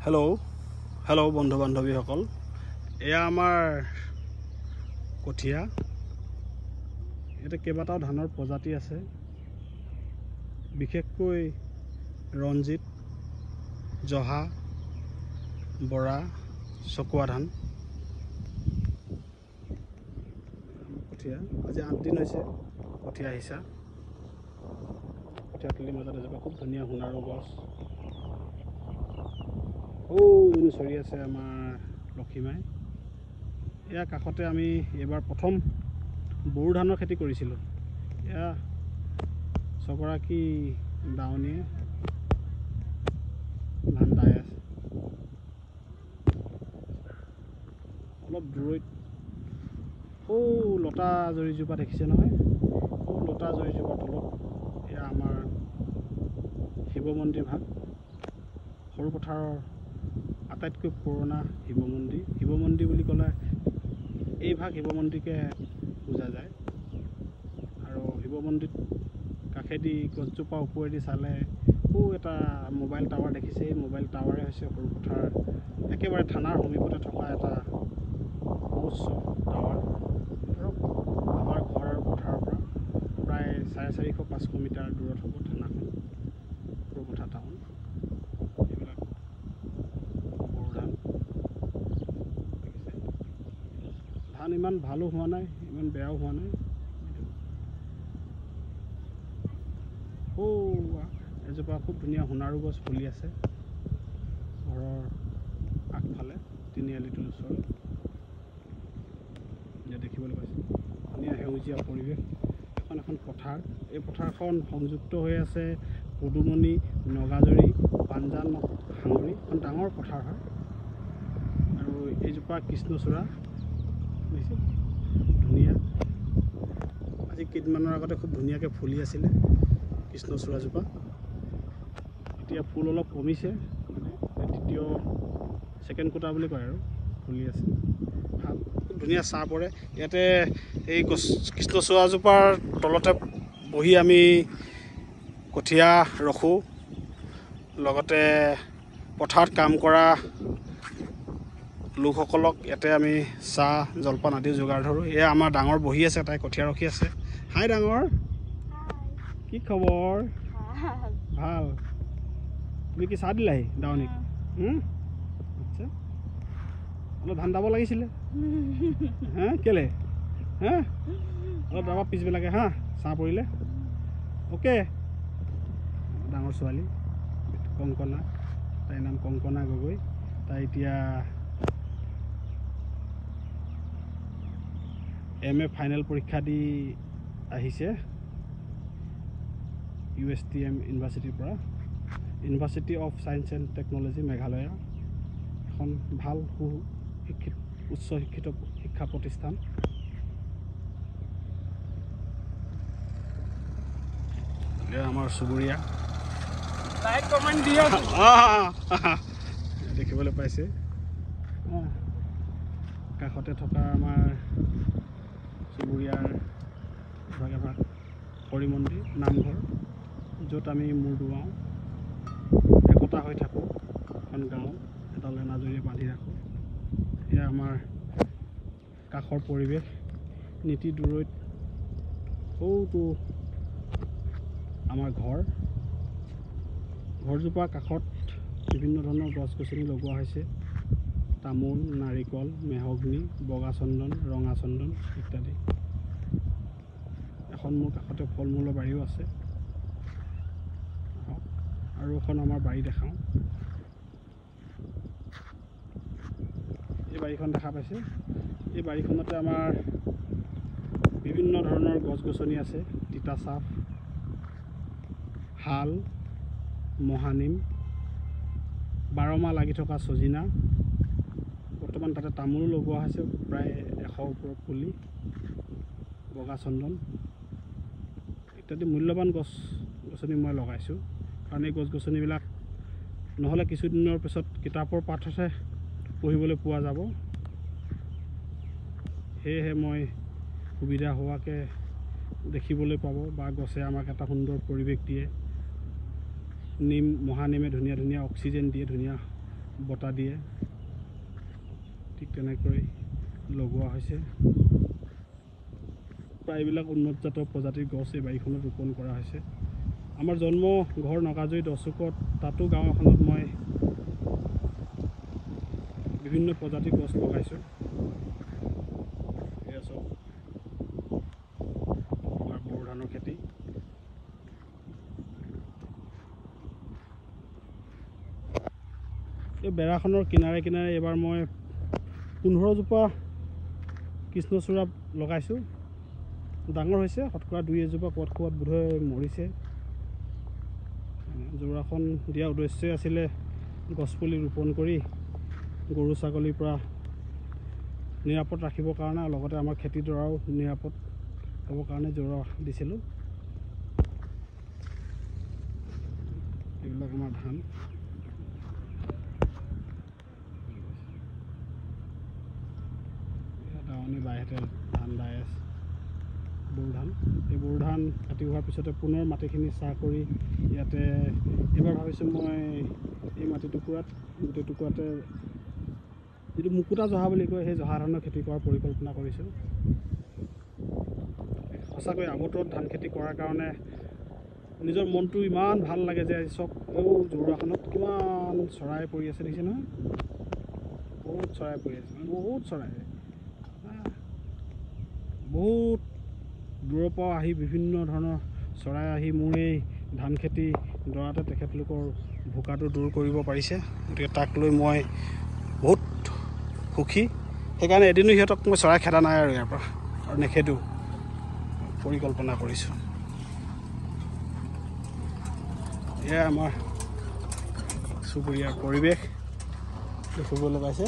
Hello' বন্ধু বান্ধৱীসকল, এয়া আমাৰ কঠীয়া। ইয়াতে কেইবাটাও ধানৰ প্ৰজাতি আছে, বিশেষকৈ ৰঞ্জিত, জহা, বৰা, চকুৱা ধান। কঠীয়া আজি 8 দিন হৈছে কঠীয়া আহিছা। কঠীয়াতলিৰ মাজত এজোপা খুব ধুনীয়া সোণাৰু গছ। সৌজনী চৰি আছে আমাৰ লক্ষীমাই। এয়া কাষতে আমি এইবাৰ প্ৰথম বড়ো ধানৰ খেতি কৰিছিলোঁ। এয়া ছগৰাকী দাৱনীয়ে ধান দাই আছে। অলপ দূৰৈত লতা জৰিজোপা দেখিছে নহয়, লতা জৰিজোপাৰ তলত এয়া আমাৰ শিৱ মন্দিৰ ভাগ। সৰু পথাৰৰ আটাইতকৈ পুৰণা শিৱ মন্দিৰ বুলি ক'লে এই ভাগ শিৱ মন্দিৰকে বুজা যায়। আৰু শিৱ মন্দিৰ কাষেদি গছজোপা ওপৰেদি চালে এটা মোবাইল টাৱাৰ দেখিছে। এই মোবাইল টাৱাৰে হৈছে সৰু পথাৰ একেবাৰে থানাৰ সমীপতে থকা এটা উচ্চ টাৱাৰ। ধৰক আমাৰ ঘৰ আৰু পথাৰৰ পৰা প্ৰায় 450-500 মিটাৰ দূৰত হ'ব থানাখন, সৰু পথাৰ টাউন। এইবিলাক বড়ো ধান দেখিছে। ধান ইমান ভালো হোৱা নাই, ইমান বেয়াও হোৱা নাই। এজোপা খুব ধুনীয়া সোণাৰু গছ ফুলি আছে ঘৰৰ আগফালে, তিনিআলিটোৰ ওচৰত। এতিয়া দেখিবলৈ পাইছোঁ ধুনীয়া সেউজীয়া পৰিৱেশ। এখন পথাৰ। এই পথাৰখন সংযুক্ত হৈ আছে পদুমণি, নগাজৰি, পাঞ্জান, সাঙুৰি। এখন ডাঙৰ পথাৰ হয়। আৰু এইজোপা কৃষ্ণচূড়া দেখিছে, ধুনীয়া। আজি কেইদিনমানৰ আগতে খুব ধুনীয়াকৈ ফুলি আছিলে কৃষ্ণচূড়াজোপা। এতিয়া ফুল অলপ কমিছে, দ্বিতীয় ছেকেণ্ড কোটা বুলি কয় আৰু ফুলি আছে। ভাল, খুব ধুনীয়া ছাঁ পৰে ইয়াতে। এই কৃষ্ণচূড়াজোপাৰ তলতে বহি আমি কঠীয়া ৰখোঁ, লগতে পথাৰত কাম কৰা লোকসকলক ইয়াতে আমি চাহ জলপান আদি যোগাৰ ধৰোঁ। এয়া আমাৰ ডাঙৰ বহি আছে, তাই কঠীয়া ৰখি আছে। হাই ডাঙৰ, কি খবৰ? ভাল। তুমি কি চাহ দিলাহি দাৱনীক? আচ্ছা, অলপ ধান দাব লাগিছিলে। হা কেলে? হা অলপ দাবা পিছবিলাকে হা, চাহ পৰিলে। অ'কে। ডাঙৰ ছোৱালী কংকনা, তাইৰ নাম কংকনা গগৈ। তাই এতিয়া MA ফাইনেল পৰীক্ষা দি আহিছে USTM ইউনিভাৰ্চিটিৰ পৰা, university of science and technology Meghalaya. এখন ভাল উচ্চ শিক্ষিত শিক্ষা প্ৰতিষ্ঠান। আমাৰ চুবুৰীয়া দেখিবলৈ পাইছে। কাষতে থকা আমাৰ চুবুৰীয়াৰ এভাগ হৰি মন্দিৰ, নামঘৰ, য'ত আমি মূৰ দোৱাওঁ, একতা হৈ থাকোঁ। এখন গাঁও এডাল এনাজৰীয়ে বান্ধি ৰাখোঁ। এয়া আমাৰ কাষৰ পৰিৱেশ। নীতি দূৰৈত আমাৰ ঘৰজোপাৰ কাষত বিভিন্ন ধৰণৰ গছ গছনি লগোৱা হৈছে। তামোল, নাৰিকল, মেহগনি, বগা চন্দন, ৰঙা চন্দন ইত্যাদি। এখন মোৰ কাষতে ফল মূলৰ বাৰীও আছে। আৰু এখন আমাৰ বাৰী দেখাওঁ। এই বাৰীখন দেখা পাইছে। এই বাৰীখনতে আমাৰ বিভিন্ন ধৰণৰ গছ গছনি আছে। তিতাচাপ, শাল, মহানিম, 12 মাহ লাগি থকা ছজিনা। বৰ্তমান তাতে তামোলো লগোৱা হৈছে, প্ৰায় 100 ওপৰত পুলি, বগা চন্দন ইত্যাদি মূল্যৱান গছ গছনি মই লগাইছোঁ। কাৰণ এই গছ গছনিবিলাক নহ'লে কিছুদিনৰ পিছত কিতাপৰ পাতহে পঢ়িবলৈ পোৱা যাব। সেয়েহে মই সুবিধা হোৱাকৈ দেখিবলৈ পাব বা গছে আমাক এটা সুন্দৰ পৰিৱেশ দিয়ে। মহানিমে ধুনীয়া অক্সিজেন দিয়ে, ধুনীয়া বতাহ দিয়ে ঠিক তেনেকৈ লগোৱা হৈছে। প্ৰায়বিলাক উন্নত জাতৰ প্ৰজাতিৰ গছ এই বাৰীখনত ৰোপণ কৰা হৈছে। আমাৰ জন্ম ঘৰ নগাজুৰি 10 চুকত, তাতো গাঁও এখনত মই বিভিন্ন প্ৰজাতিৰ গছ লগাইছোঁ। এয়া চব আমাৰ বড়ো ধানৰ খেতি। এই বেৰাখনৰ কিনাৰে কিনাৰে এইবাৰ মই 15 জোপা কৃষ্ণচূড়া লগাইছোঁ। ডাঙৰ হৈছে, শতকৰা 2-এজোপা ক'ৰবাত বোধহয় মৰিছে। যোৰাখন দিয়া উদ্দেশ্যই আছিলে গছপুলি ৰোপণ কৰি গৰু ছাগলীৰ পৰা নিৰাপদ ৰাখিবৰ কাৰণে, লগতে আমাৰ খেতিডৰাও নিৰাপদ হ'বৰ কাৰণে যোৰা দিছিলোঁ। এইবিলাক আমাৰ ধান। দাৱনী বাইহেঁতে ধান দাই আছে, বড়ো ধান। এই বড়ো ধান কাটি হোৱাৰ পিছতে পুনৰ মাটিখিনি চাহ কৰি ইয়াতে এইবাৰ ভাবিছোঁ মই এই মাটি টুকুৰাত, গোটেই টুকুৰাতে যিটো মুকুতা জহা বুলি কয়, সেই জহা ধানৰ খেতি কৰাৰ পৰিকল্পনা কৰিছোঁ। সঁচাকৈ আবতৰত ধান খেতি কৰাৰ কাৰণে নিজৰ মনটো ইমান ভাল লাগে যে চব জোৰাখনত কিমান চৰাই পৰি আছে দেখিছে নহয়, বহুত চৰাই পৰি আছে, বহুত চৰাই, বহুত দূৰৰ পৰা আহি বিভিন্ন ধৰণৰ চৰাই আহি মোৰ এই ধান খেতি ডৰাতে তেখেতলোকৰ ভোকাটো দূৰ কৰিব পাৰিছে। গতিকে তাক লৈ মই বহুত সুখী। সেইকাৰণে এদিনো সিহঁতক মই চৰাই খেদা নাই আৰু ইয়াৰ পৰা, আৰু নেখেদোঁ, পৰিকল্পনা কৰিছোঁ। এয়া আমাৰ চুবুৰীয়াৰ পৰিৱেশ দেখিবলৈ পাইছে।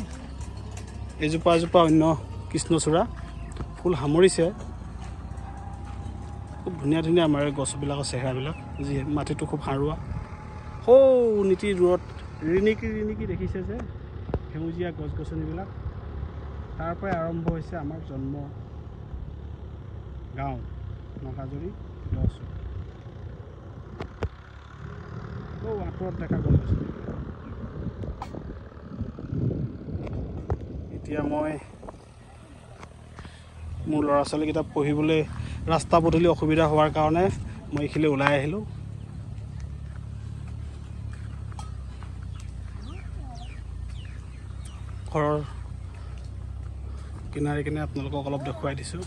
এজোপা এজোপা অন্য কৃষ্ণচূড়া ফুল সামৰিছে। খুব ধুনীয়া ধুনীয়া আমাৰ গছবিলাকৰ চেহেৰাবিলাক, যি মাটিটো খুব সাৰুৱা। সৌ নীতি দূৰত ৰিণিকি ৰিণিকি দেখিছে যে সেউজীয়া গছ গছনিবিলাক, তাৰ পৰাই আৰম্ভ হৈছে আমাৰ জন্ম গাঁও নগাজুৰি 10 চুক। আঁতৰত দেখা গছ গছনি। এতিয়া মই মোৰ ল'ৰা ছোৱালীকেইটা পঢ়িবলৈ ৰাস্তা পদূলি অসুবিধা হোৱাৰ কাৰণে মই এইখিনি ওলাই আহিলোঁ। ঘৰৰ কিনাৰে কিনাৰে আপোনালোকক অলপ দেখুৱাই দিছোঁ।